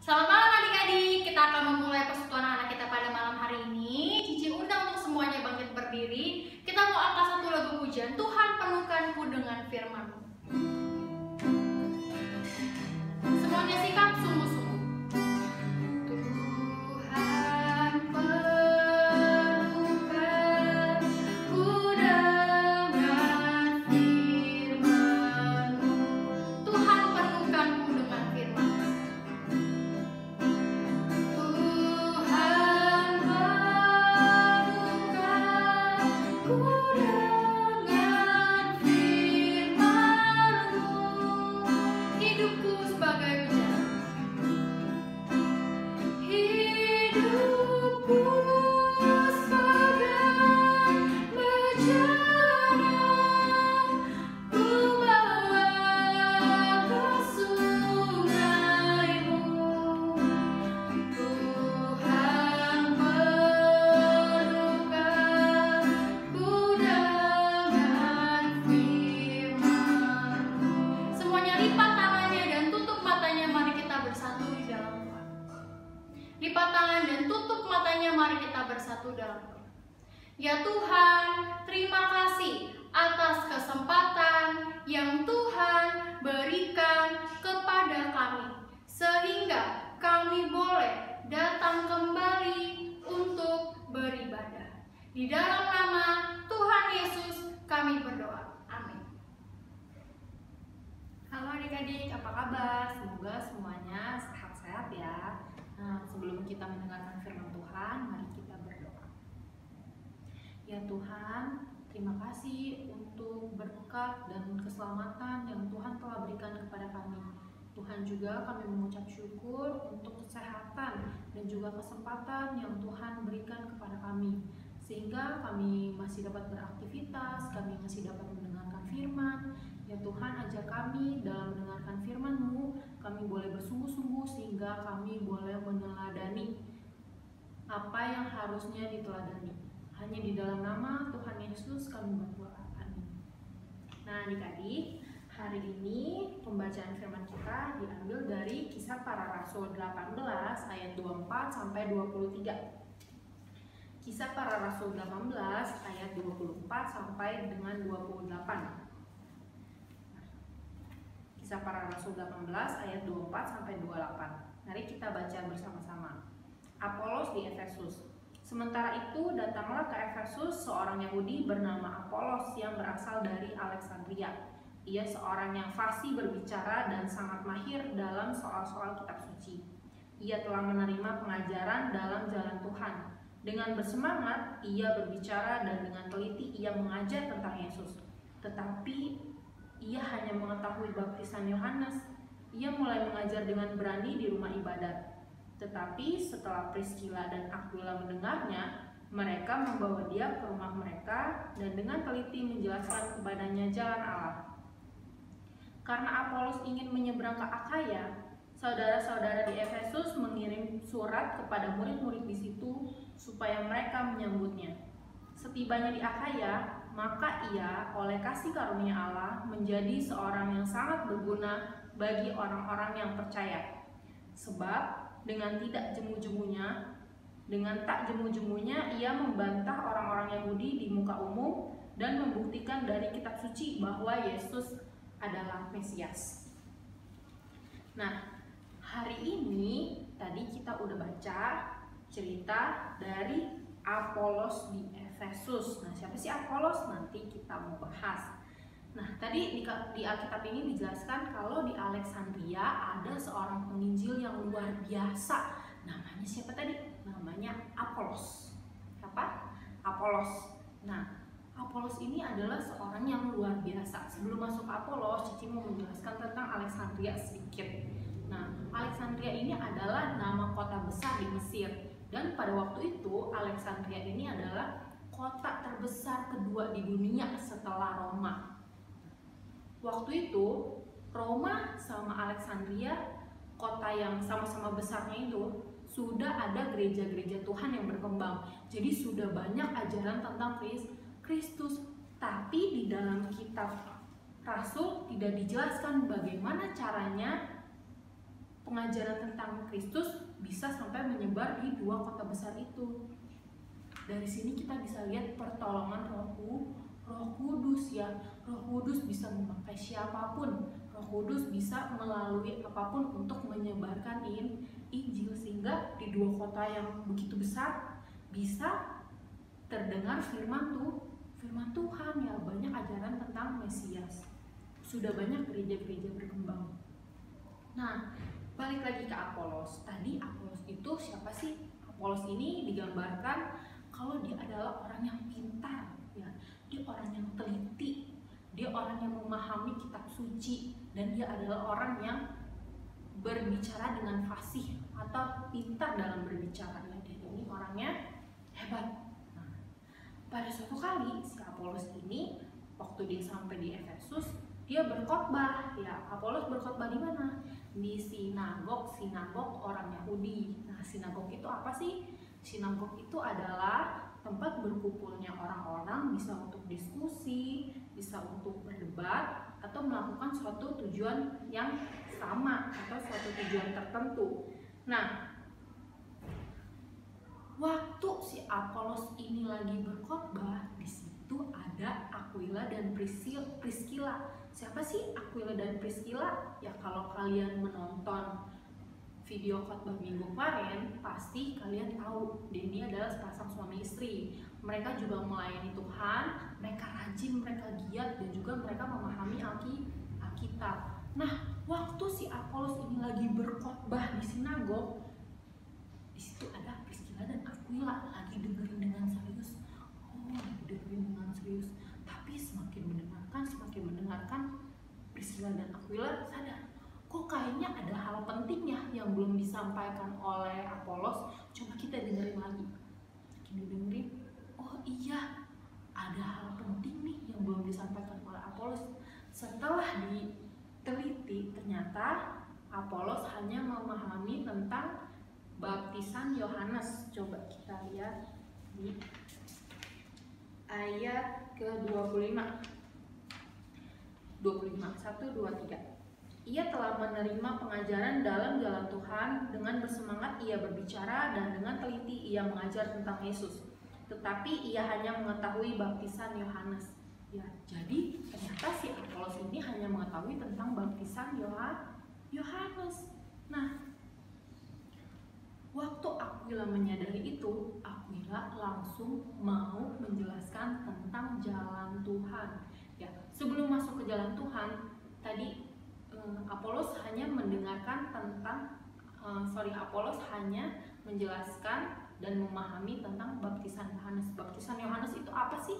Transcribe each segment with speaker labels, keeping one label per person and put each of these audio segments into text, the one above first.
Speaker 1: Selamat malam adik-adik, kita akan memulai persekutuan anak kita pada malam hari ini. Cici undang untuk semuanya bangkit berdiri. Kita mau angkat satu lagu pujian, Tuhan penuhkanku dengan firman-Mu. Semuanya sikap sungguh-sungguh. Lipat tangan dan tutup matanya, mari kita bersatu dalam doa. Ya Tuhan, terima kasih atas kesempatan yang Tuhan berikan kepada kami, sehingga kami boleh datang kembali untuk beribadah. Di dalam nama Tuhan Yesus kami berdoa. Amin.
Speaker 2: Halo adik-adik, apa kabar? Semoga semuanya sehat-sehat ya. Nah, sebelum kita mendengarkan firman Tuhan, mari kita berdoa. Ya Tuhan, terima kasih untuk berkat dan keselamatan yang Tuhan telah berikan kepada kami. Tuhan juga kami mengucap syukur untuk kesehatan dan juga kesempatan yang Tuhan berikan kepada kami, sehingga kami masih dapat beraktivitas, kami masih dapat mendengarkan firman. Ya Tuhan, ajar kami dalam mendengarkan firman-Mu, kami boleh bersungguh-sungguh sehingga kami boleh meneladani apa yang harusnya diteladani. Hanya di dalam nama Tuhan Yesus kami berdoa. Amin. Nah adik-adik, hari ini pembacaan firman kita diambil dari Kisah Para Rasul 18 ayat 24 sampai 23. Kisah Para Rasul 18 ayat 24 sampai dengan 28. Kisah Para Rasul 18 ayat 24 sampai 28. Mari kita baca bersama-sama. Apolos di Efesus. Sementara itu datanglah ke Efesus seorang Yahudi bernama Apolos yang berasal dari Alexandria. Ia seorang yang fasih berbicara dan sangat mahir dalam soal-soal kitab suci. Ia telah menerima pengajaran dalam jalan Tuhan. Dengan bersemangat ia berbicara dan dengan teliti ia mengajar tentang Yesus. Tetapi ia hanya mengetahui baptisan Yohanes. Ia mulai mengajar dengan berani di rumah ibadat. Tetapi setelah Priscilla dan Aquila mendengarnya, mereka membawa dia ke rumah mereka dan dengan teliti menjelaskan kepadanya jalan Allah. Karena Apolos ingin menyeberang ke Akhaya, saudara-saudara di Efesus mengirim surat kepada murid-murid di situ supaya mereka menyambutnya. Setibanya di Akhaya, maka ia oleh kasih karunia Allah menjadi seorang yang sangat berguna bagi orang-orang yang percaya. Sebab dengan tak jemu-jemunya ia membantah orang-orang Yahudi di muka umum dan membuktikan dari kitab suci bahwa Yesus adalah Mesias. Nah, hari ini tadi kita udah baca cerita dari Apolos di Efesus. Nah, siapa sih Apolos? Nanti kita mau bahas. Nah, tadi di Alkitab ini dijelaskan kalau di Alexandria ada seorang penginjil yang luar biasa. Namanya siapa tadi? Namanya Apolos. Siapa? Apolos. Nah, Apolos ini adalah seorang yang luar biasa. Sebelum masuk Apolos, Cici mau menjelaskan tentang Alexandria sedikit. Nah, Alexandria ini adalah nama kota besar di Mesir. Dan pada waktu itu Alexandria ini adalah kota terbesar kedua di dunia setelah Roma. Waktu itu Roma sama Alexandria, kota yang sama-sama besarnya itu, sudah ada gereja-gereja Tuhan yang berkembang. Jadi sudah banyak ajaran tentang Kristus. Tapi di dalam kitab Rasul tidak dijelaskan bagaimana caranya pengajaran tentang Kristus bisa sampai menyebar di 2 kota besar itu. Dari sini kita bisa lihat pertolongan Roh Kudus ya. Roh Kudus bisa memakai siapapun. Roh Kudus bisa melalui apapun untuk menyebarkan Injil, sehingga di 2 kota yang begitu besar bisa terdengar firman Tuhan ya. Banyak ajaran tentang Mesias. Sudah banyak gereja-gereja berkembang. Nah, balik lagi ke Apolos. Tadi Apolos itu siapa sih? Apolos ini digambarkan kalau dia adalah orang yang pintar ya. Dia orang yang teliti, dia orang yang memahami kitab suci, dan dia adalah orang yang berbicara dengan fasih atau pintar dalam berbicara ya. Dia ini orangnya hebat. Nah, pada suatu kali si Apolos ini waktu dia sampai di Efesus, dia berkhotbah ya. Apolos berkhotbah di mana? Di sinagog orang Yahudi. Nah, sinagog itu apa sih? Sinagog itu adalah tempat berkumpulnya orang-orang, bisa untuk diskusi, bisa untuk berdebat, atau melakukan suatu tujuan yang sama atau suatu tujuan tertentu. Nah, waktu si Apolos ini lagi berkhotbah, di situ ada Aquila dan Priscilla. Siapa sih Aquila dan Priscilla? Ya, kalau kalian menonton video khotbah minggu kemarin, pasti kalian tahu ini adalah sepasang suami istri. Mereka juga melayani Tuhan, mereka rajin, mereka giat, dan juga mereka memahami Alkitab. Nah, waktu si Apolos ini lagi berkhotbah di sinagog, di situ ada Priscilla dan Aquila lagi dengerin dengan serius. Tapi semakin mendengarkan, Priscilla dan Aquila sadar, kok kayaknya ada hal penting ya yang belum disampaikan oleh Apolos. Coba kita dengerin lagi. Oh iya, ada hal penting nih yang belum disampaikan oleh Apolos. Setelah diteliti, ternyata Apolos hanya memahami tentang baptisan Yohanes. Coba kita lihat di ayat ke-25. 1, 2, 3. Ia telah menerima pengajaran dalam jalan Tuhan, dengan bersemangat ia berbicara dan dengan teliti ia mengajar tentang Yesus. Tetapi ia hanya mengetahui baptisan Yohanes. Ya, jadi ternyata si Apolos ini hanya mengetahui tentang baptisan Yohanes. Nah, waktu Aquila menyadari itu, Aquila langsung mau menjelaskan tentang jalan Tuhan. Ya, sebelum masuk ke jalan Tuhan, tadi Apolos hanya mendengarkan tentang Apolos hanya menjelaskan dan memahami tentang baptisan Yohanes. Baptisan Yohanes itu apa sih?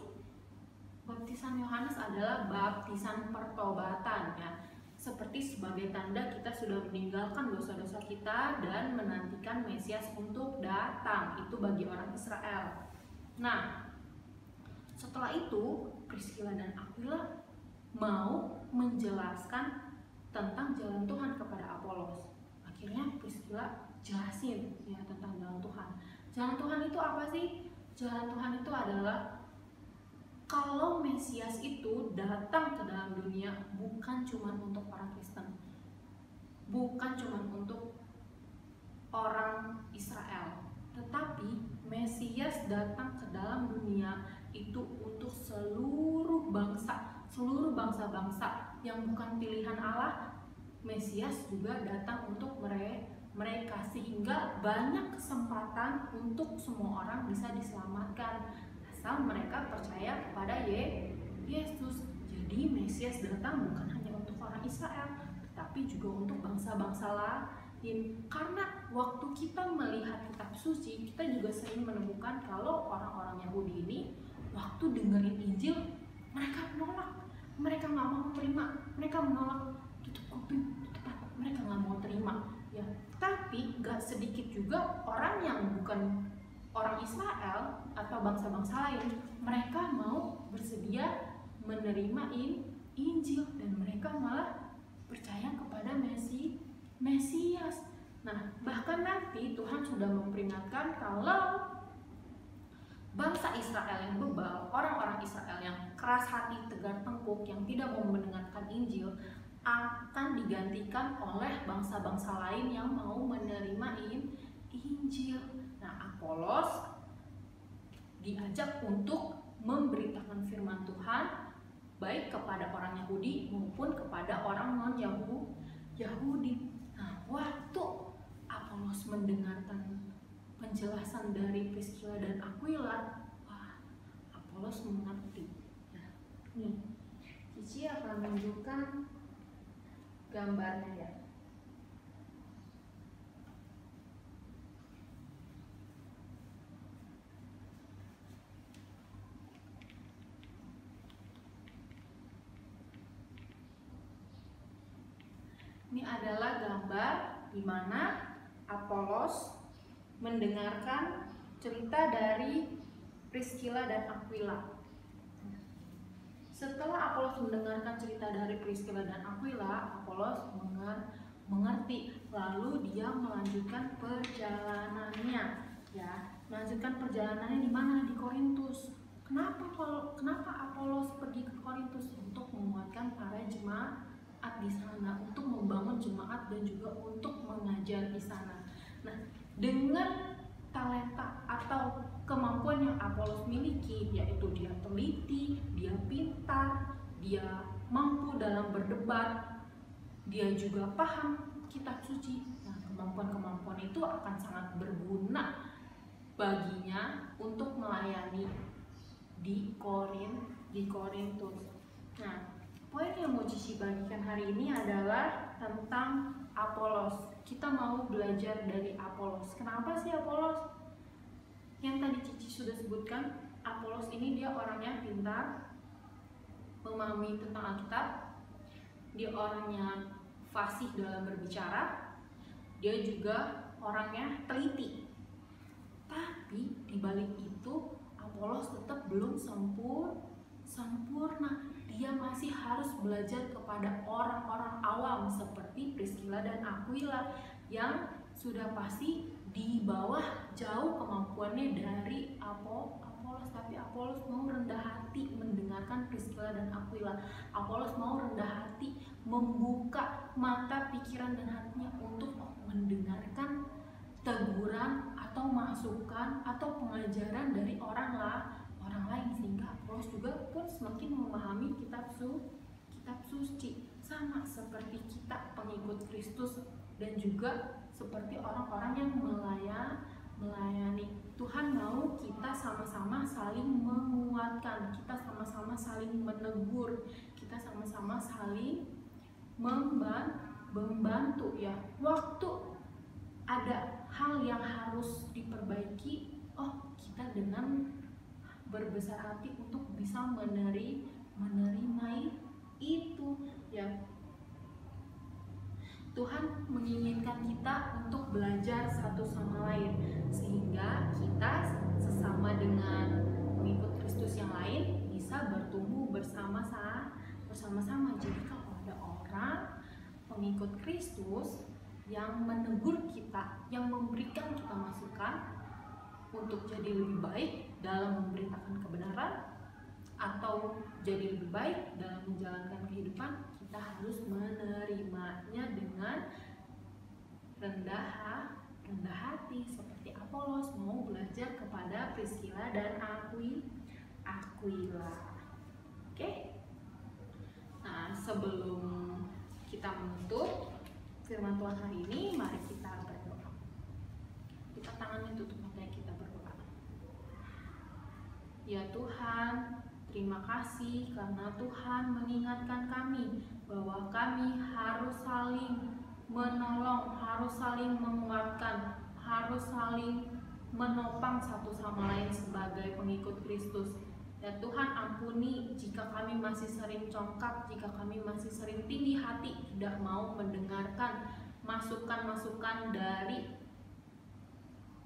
Speaker 2: Baptisan Yohanes adalah baptisan pertobatan ya. Seperti sebagai tanda kita sudah meninggalkan dosa-dosa kita dan menantikan Mesias untuk datang. Itu bagi orang Israel. Nah, setelah itu Priscilla dan Aquila mau menjelaskan tentang jalan Tuhan kepada Apolos. Akhirnya Priscilla jelasin ya tentang jalan Tuhan. Jalan Tuhan itu apa sih? Jalan Tuhan itu adalah kalau Mesias itu datang ke dalam dunia bukan cuma untuk orang Kristen, bukan cuma untuk orang Israel, tetapi Mesias datang ke dalam dunia itu untuk seluruh bangsa-bangsa yang bukan pilihan Allah. Mesias juga datang untuk mereka, sehingga banyak kesempatan untuk semua orang bisa diselamatkan asal mereka percaya kepada Yesus. Jadi Mesias datang bukan hanya untuk orang Israel, tetapi juga untuk bangsa-bangsa lain. Karena waktu kita melihat kitab suci, kita juga sering menemukan kalau orang-orang Yahudi ini waktu dengerin Injil, mereka menolak, mereka nggak mau terima, mereka menolak, tutup kuping, mereka nggak mau terima. Ya, tapi nggak sedikit juga orang yang bukan orang Israel atau bangsa-bangsa lain, mereka mau bersedia menerima Injil dan mereka malah percaya kepada Mesias. Nah, bahkan nanti Tuhan sudah memperingatkan kalau bangsa Israel yang bebal, orang-orang Israel yang keras hati, tegar tengkuk, yang tidak mau mendengarkan Injil, akan digantikan oleh bangsa-bangsa lain yang mau menerima Injil. Nah, Apolos diajak untuk memberitakan firman Tuhan baik kepada orang Yahudi maupun kepada orang non-Yahudi. Nah, waktu Apolos mendengarkan penjelasan dari Priscilla dan Aquila, Apolos mengerti. Nah, nih, Cici akan menunjukkan gambarnya ya. Ini adalah gambar di mana Apolos mendengarkan cerita dari Priscilla dan Aquila. Setelah Apolos mendengarkan cerita dari Priscilla dan Aquila, Apolos mengerti, lalu dia melanjutkan perjalanannya. Ya, melanjutkan perjalanannya di mana? Di Korintus. Kenapa Apolos pergi ke Korintus? Untuk menguatkan para jemaat di sana, untuk membangun jemaat dan juga untuk mengajar di sana. Nah, dengan talenta atau kemampuan yang Apolos miliki, yaitu dia teliti, dia pintar, dia mampu dalam berdebat, dia juga paham kitab suci. Nah, kemampuan-kemampuan itu akan sangat berguna baginya untuk melayani di Korintus. Nah, poin yang mau Cici bagikan hari ini adalah tentang Apolos. Kita mau belajar dari Apolos. Kenapa sih Apolos? Yang tadi Cici sudah sebutkan, Apolos ini dia orangnya pintar, memahami tentang Alkitab, dia orangnya fasih dalam berbicara, dia juga orangnya teliti. Tapi di balik itu Apolos tetap belum sempurna. Dia masih harus belajar kepada orang-orang awam seperti Priscilla dan Aquila yang sudah pasti di bawah jauh kemampuannya dari Apolos. Tapi Apolos mau rendah hati mendengarkan Priscilla dan Aquila. Apolos mau rendah hati membuka mata, pikiran, dan hatinya untuk mendengarkan teguran atau masukan atau pengajaran dari orang lain, sehingga Apolos juga pun semakin memahami kitab suci, sama seperti kita pengikut Kristus dan juga seperti orang-orang yang melayani. Tuhan mau kita sama-sama saling menguatkan, kita sama-sama saling menegur, kita sama-sama saling membantu ya. Waktu ada hal yang harus diperbaiki, kita dengan berbesar hati untuk bisa menerima itu ya. Tuhan menginginkan kita untuk belajar satu sama lain, sehingga kita sesama dengan pengikut Kristus yang lain bisa bertumbuh bersama-sama. Jadi kalau ada orang pengikut Kristus yang menegur kita, yang memberikan kita masukan untuk jadi lebih baik dalam memberitakan kebenaran atau jadi lebih baik dalam menjalankan kehidupan, kita harus menerimanya dengan rendah hati seperti Apolos mau belajar kepada Priscilla dan Aquila. Oke? Nah, sebelum kita menutup firman Tuhan hari ini, mari kita berdoa. Kita tangannya tutup matanya, kita berdoa. Ya Tuhan, terima kasih karena Tuhan mengingatkan kami bahwa kami harus saling menolong, harus saling menguatkan, harus saling menopang satu sama lain sebagai pengikut Kristus. Ya Tuhan, ampuni jika kami masih sering congkak, jika kami masih sering tinggi hati, tidak mau mendengarkan masukan-masukan dari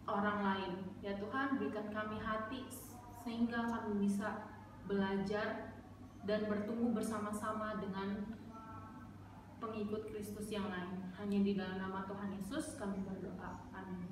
Speaker 2: orang lain. Ya Tuhan, berikan kami hati sehingga kami bisa belajar dan bertumbuh bersama-sama dengan pengikut Kristus yang lain. Hanya di dalam nama Tuhan Yesus kami berdoa. Amin.